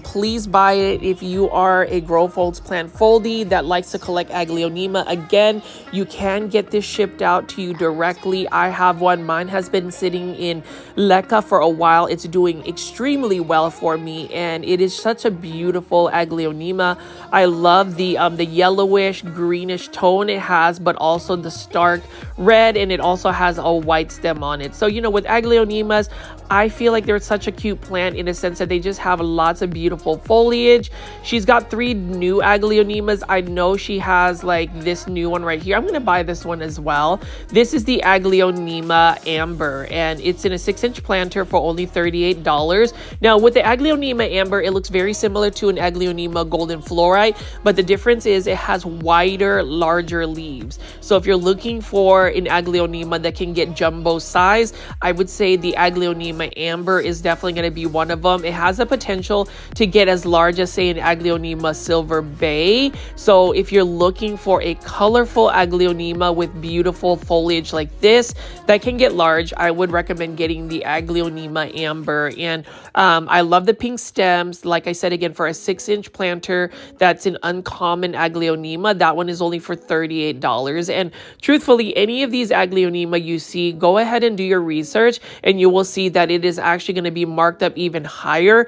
Please buy it if you are a Grow Folds plant foldie that likes to collect aglaonema. Again, you can get this shipped out to you directly. I have one. Mine has been sitting in Leca for a while. It's doing extremely well for me. And it is such a beautiful aglaonema. I love the yellowish, greenish tone it has, but also the stark red, and it also has a white stem on it. So, you know, with aglaonemas, I feel like they're such a cute plant in a sense that they just have lots of beautiful foliage. She's got 3 new aglaonemas. I know she has like this new one right here. I'm going to buy this one as well. This is the Aglaonema Amber, and it's in a 6-inch planter for only $38. Now, with the Aglaonema Amber, it looks very similar to an Aglaonema Golden Fluorite, but the difference is it has wider, larger leaves. So if you're looking for an aglaonema that can get jumbo size, I would say the Aglaonema Amber is definitely going to be one of them. It has the potential to get as large as, say, an Aglaonema Silver Bay. So if you're looking for a colorful aglaonema with beautiful foliage like this that can get large, I would recommend getting the Aglaonema Amber. And I love the pink stems. Like I said, again, for a 6-inch planter, that's an uncommon aglaonema. That one is only for $38. And truthfully, any of these aglaonema you see, go ahead and do your research, and you will see that it is actually going to be marked up even higher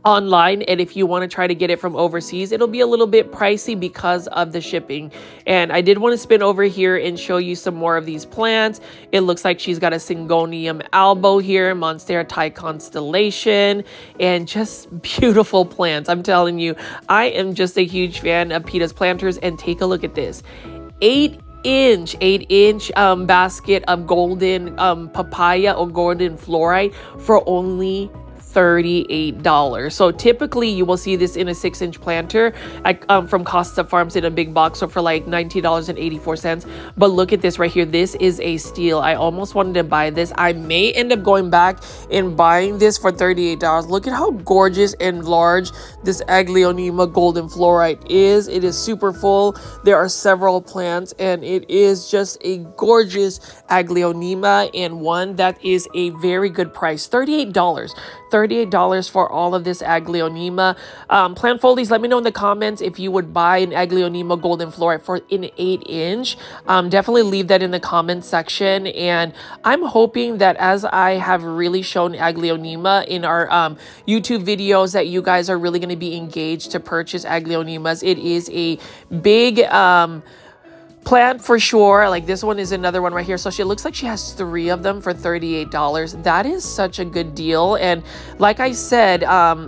online. And if you want to try to get it from overseas, it'll be a little bit pricey because of the shipping. And I did want to spin over here and show you some more of these plants. It looks like she's got a Syngonium albo here, Monstera Thai Constellation, and just beautiful plants. I'm telling you, I am just a huge fan of Pitas Planters. And take a look at this 8-inch basket of golden papaya or golden fluorite for only $38. So typically you will see this in a 6-inch planter from Costa Farms in a big box, so for like $19.84. But look at this right here. This is a steal. I almost wanted to buy this. I may end up going back and buying this for $38. Look at how gorgeous and large this Aglaonema Golden Fluorite is. It is super full. There are several plants, and it is just a gorgeous Aglaonema, and one that is a very good price. $38. $38 for all of this aglaonema. Plant foldies, let me know in the comments if you would buy an aglaonema golden fluorite for an 8-inch. Definitely leave that in the comments section. And I'm hoping that as I have really shown aglaonema in our YouTube videos, that you guys are really going to be engaged to purchase aglaonemas. It is a big plant for sure. Like this one is another one right here. So she looks like she has 3 of them for $38. That is such a good deal. And like I said,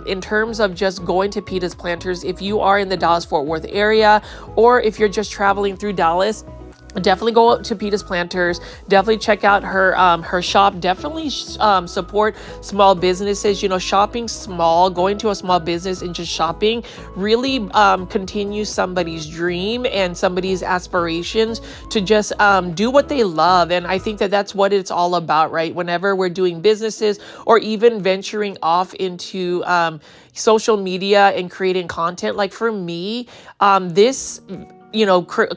in terms of just going to Pitas Planters, if you are in the Dallas-Fort Worth area, or if you're just traveling through Dallas, definitely go up to Pitas Planters. Definitely check out her shop. Definitely support small businesses. You know, shopping small, going to a small business and just shopping really continues somebody's dream and somebody's aspirations to just do what they love. And I think that that's what it's all about, right? Whenever we're doing businesses or even venturing off into social media and creating content, like for me, this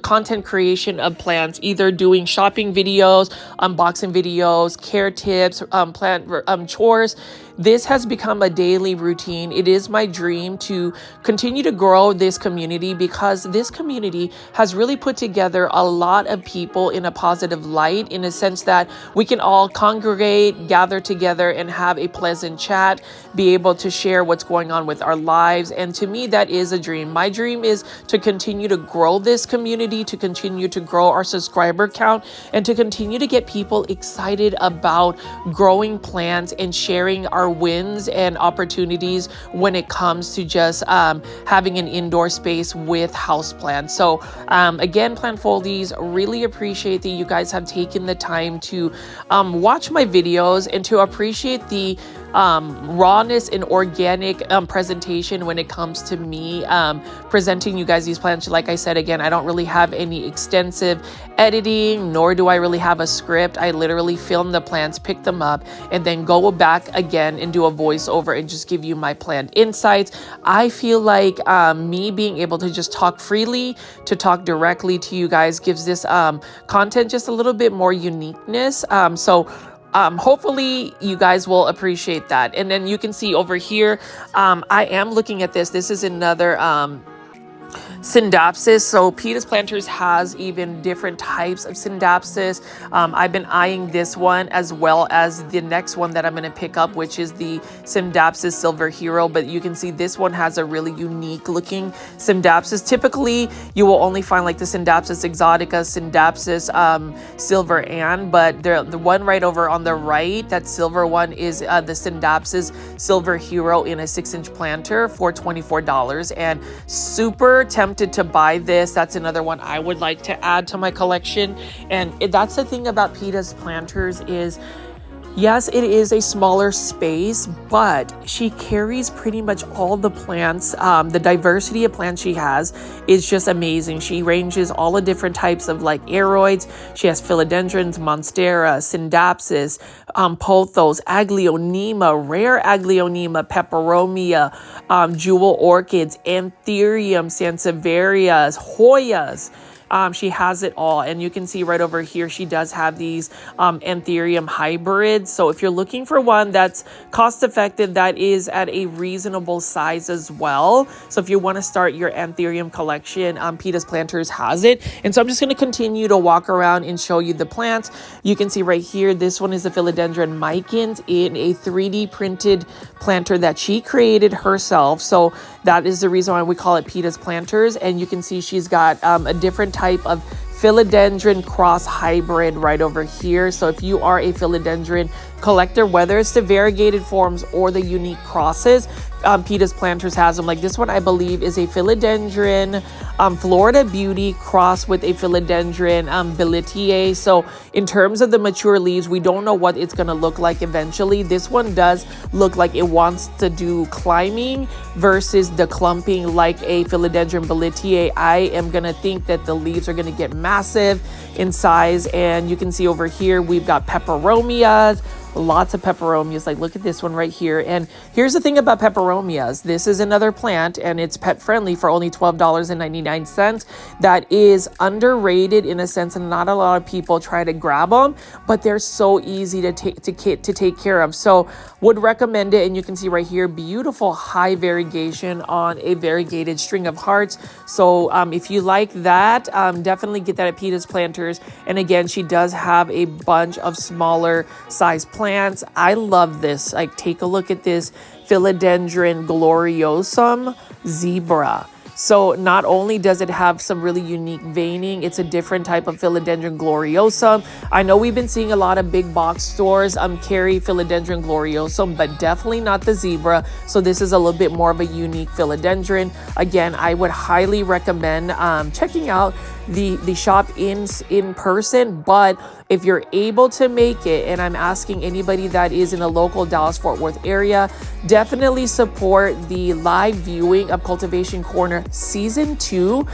content creation of plants, either doing shopping videos, unboxing videos, care tips, plant chores. This has become a daily routine. It is my dream to continue to grow this community, because this community has really put together a lot of people in a positive light, in a sense that we can all congregate, gather together and have a pleasant chat, be able to share what's going on with our lives. And to me, that is a dream. My dream is to continue to grow this community, to continue to grow our subscriber count, and to continue to get people excited about growing plants and sharing our wins and opportunities when it comes to just having an indoor space with houseplants. So again, plant foldies, really appreciate that you guys have taken the time to watch my videos and to appreciate the rawness and organic presentation when it comes to me presenting you guys these plants. Like I said, again, I don't really have any extensive editing, nor do I really have a script. I literally film the plants, pick them up, and then go back again and do a voiceover and just give you my plant insights. I feel like me being able to just talk freely, to talk directly to you guys, gives this content just a little bit more uniqueness. Hopefully you guys will appreciate that. And then you can see over here, I am looking at this. This is another Syngonium. So Pitas Planters has even different types of Syngonium. I've been eyeing this one as well as the next one that I'm going to pick up, which is the Syngonium Silver Hero. But you can see this one has a really unique looking Syngonium. Typically, you will only find like the Syngonium Exotica, Syngonium Silver Ann, but the one right over on the right, that silver one, is the Syngonium Silver Hero in a 6-inch planter for $24. And super tempted to buy this. That's another one I would like to add to my collection. And that's the thing about Pitas Planters is, yes, it is a smaller space, but she carries pretty much all the plants. The diversity of plants she has is just amazing. She ranges all the different types of like aroids. She has philodendrons, Monstera, Syngonium, pothos, aglaonema, rare aglaonema, peperomia, jewel orchids, anthurium, sansevierias, Hoyas. She has it all. And you can see right over here, she does have these anthurium hybrids. So if you're looking for one that's cost effective, that is at a reasonable size as well. So if you want to start your anthurium collection, Pitas Planters has it. And so I'm just going to continue to walk around and show you the plants. You can see right here, this one is a philodendron micans in a 3D printed planter that she created herself. So that is the reason why we call it Pitas Planters. And you can see she's got a different type of philodendron cross hybrid right over here. So if you are a philodendron collector, whether it's the variegated forms or the unique crosses, Pitas Planters has them. Like this one, I believe, is a philodendron Florida Beauty cross with a philodendron Billetier. So in terms of the mature leaves, we don't know what it's going to look like eventually. This one does look like it wants to do climbing versus the clumping like a philodendron Billetier. I am going to think that the leaves are going to get massive in size. And you can see over here, we've got peperomias, lots of peperomias. Like, look at this one right here. And here's the thing about peperomias. This is another plant, and it's pet friendly for only $12.99. That is underrated in a sense, and not a lot of people try to grab them, but they're so easy to take care of. So would recommend it. And you can see right here, beautiful high variegation on a variegated string of hearts. So if you like that, definitely get that at Pitas Planters. And again, she does have a bunch of smaller size plants. I love this. Like, take a look at this Philodendron gloriosum zebra. So not only does it have some really unique veining, it's a different type of Philodendron gloriosum. I know we've been seeing a lot of big box stores carry Philodendron gloriosum, but definitely not the zebra. So this is a little bit more of a unique philodendron. Again, I would highly recommend checking out the shop in person, but if you're able to make it, and I'm asking anybody that is in the local Dallas-Fort Worth area, definitely support the live viewing of Cultivation Corner Season 2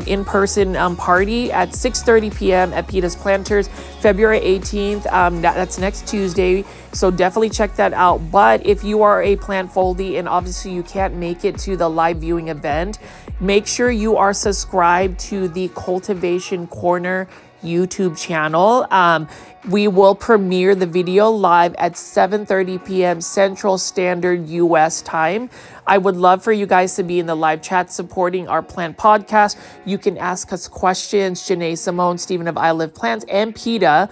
in-person party at 6:30 p.m. at Pitas Planters, February 18th. That's next Tuesday. So definitely check that out. But if you are a plant foldie and obviously you can't make it to the live viewing event, make sure you are subscribed to the Cultivation Corner YouTube channel. We will premiere the video live at 7:30 p.m. Central Standard US time. I would love for you guys to be in the live chat supporting our plant podcast. You can ask us questions, Janae, Simone, Stephen of I Live Plants, and Peta.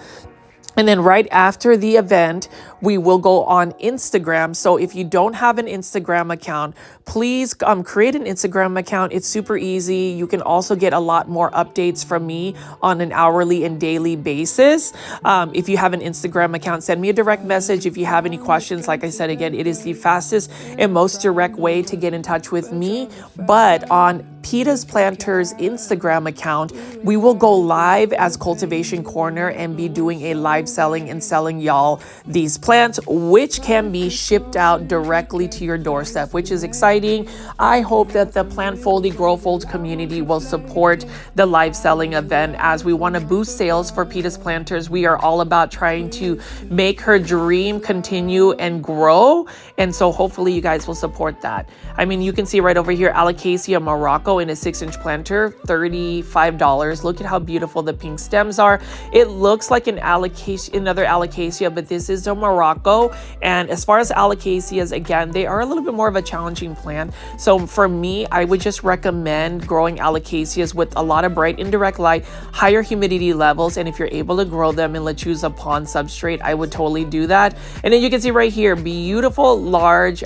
And then right after the event, we will go on Instagram. So if you don't have an Instagram account, please create an Instagram account. It's super easy. You can also get a lot more updates from me on an hourly and daily basis. If you have an Instagram account, send me a direct message if you have any questions. Like I said, again, it is the fastest and most direct way to get in touch with me. But on Pitas Planters Instagram account, we will go live as Cultivation Corner and be doing a live selling and selling y'all these plants, which can be shipped out directly to your doorstep, which is exciting. I hope that the Plant Foldy Grow Folds community will support the live selling event, as we want to boost sales for Pitas Planters. We are all about trying to make her dream continue and grow. And so hopefully you guys will support that. I mean, you can see right over here, Alocasia Morocco in a 6-inch planter, $35. Look at how beautiful the pink stems are. It looks like another Alocasia, but this is a Morocco. And as far as Alocasias, again, they are a little bit more of a challenging plant. So for me, I would just recommend growing Alocasias with a lot of bright indirect light, higher humidity levels. And if you're able to grow them in lechuza pond substrate, I would totally do that. And then you can see right here, beautiful, large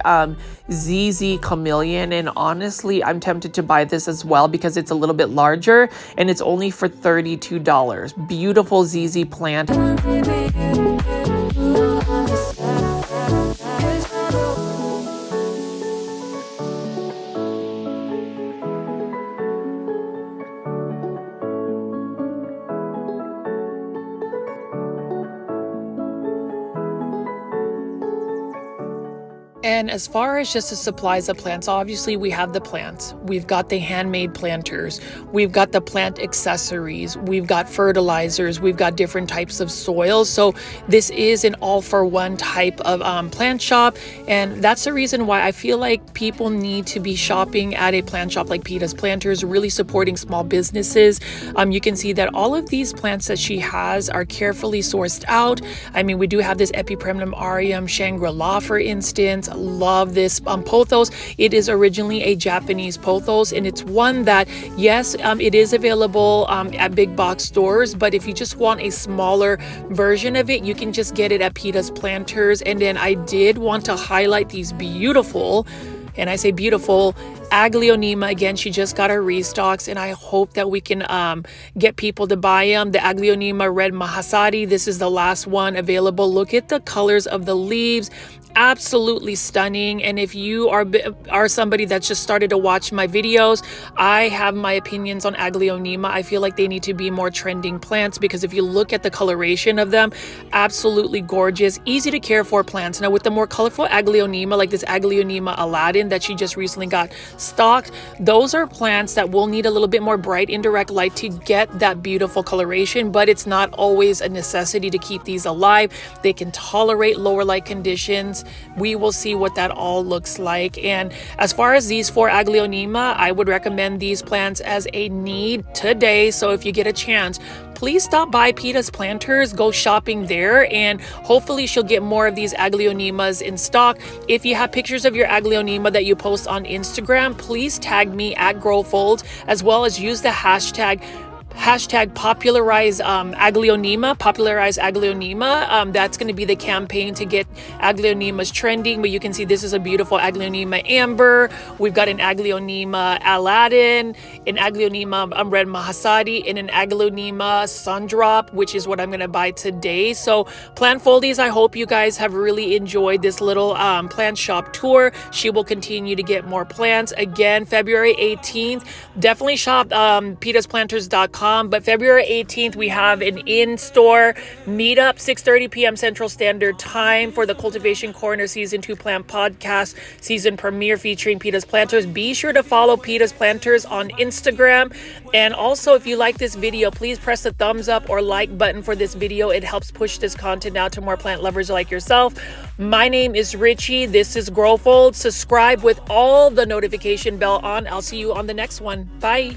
ZZ Chameleon. And honestly, I'm tempted to buy this as well because it's a little bit larger and it's only for $32. Beautiful ZZ plant. And as far as just the supplies of plants, obviously we have the plants, we've got the handmade planters, we've got the plant accessories, we've got fertilizers, we've got different types of soils. So this is an all-for-one type of plant shop. And that's the reason why I feel like people need to be shopping at a plant shop like Pitas Planters, really supporting small businesses. You can see that all of these plants that she has are carefully sourced out. I mean, we do have this Epipremnum aureum Shangri-La, for instance. Love this pothos. It is originally a Japanese pothos, and it's one that, yes, it is available at big box stores, but if you just want a smaller version of it, you can just get it at Pitas Planters. And then I did want to highlight these beautiful, and I say beautiful, Aglaonema. Again, she just got her restocks, and I hope that we can get people to buy them. The Aglaonema Red Mahasadi, this is the last one available. Look at the colors of the leaves. absolutely stunning. And if you are somebody that's just started to watch my videos, I have my opinions on Aglaonema. I feel like they need to be more trending plants, because if you look at the coloration of them, absolutely gorgeous, easy to care for plants. Now with the more colorful Aglaonema, like this Aglaonema Aladdin that she just recently got stocked, those are plants that will need a little bit more bright indirect light to get that beautiful coloration, but it's not always a necessity to keep these alive. They can tolerate lower light conditions. We will see what that all looks like. And as far as these 4 Aglaonema, I would recommend these plants as a need today. So if you get a chance, please stop by Pitas Planters, go shopping there, and hopefully she'll get more of these Aglaonemas in stock. If you have pictures of your Aglaonema that you post on Instagram, please tag me at GrowFolds, as well as use the hashtag popularize Aglaonema. That's going to be the campaign to get Aglaonemas trending. But you can see this is a beautiful Aglaonema Amber. We've got an Aglaonema Aladdin, an Aglaonema Red Mahasadi, and an Aglaonema Sundrop, which is what I'm going to buy today. So plant foldies, I hope you guys have really enjoyed this little plant shop tour. She will continue to get more plants. Again, February 18th, definitely shop pitasplanters.com. But February 18th, we have an in-store meetup, 6:30 p.m. Central Standard Time, for the Cultivation Corner Season 2 Plant Podcast season premiere featuring Pitas Planters. Be sure to follow Pitas Planters on Instagram. And also, if you like this video, please press the thumbs up or like button for this video. It helps push this content out to more plant lovers like yourself. My name is Richie. This is GrowFolds. Subscribe with all the notification bell on. I'll see you on the next one. Bye.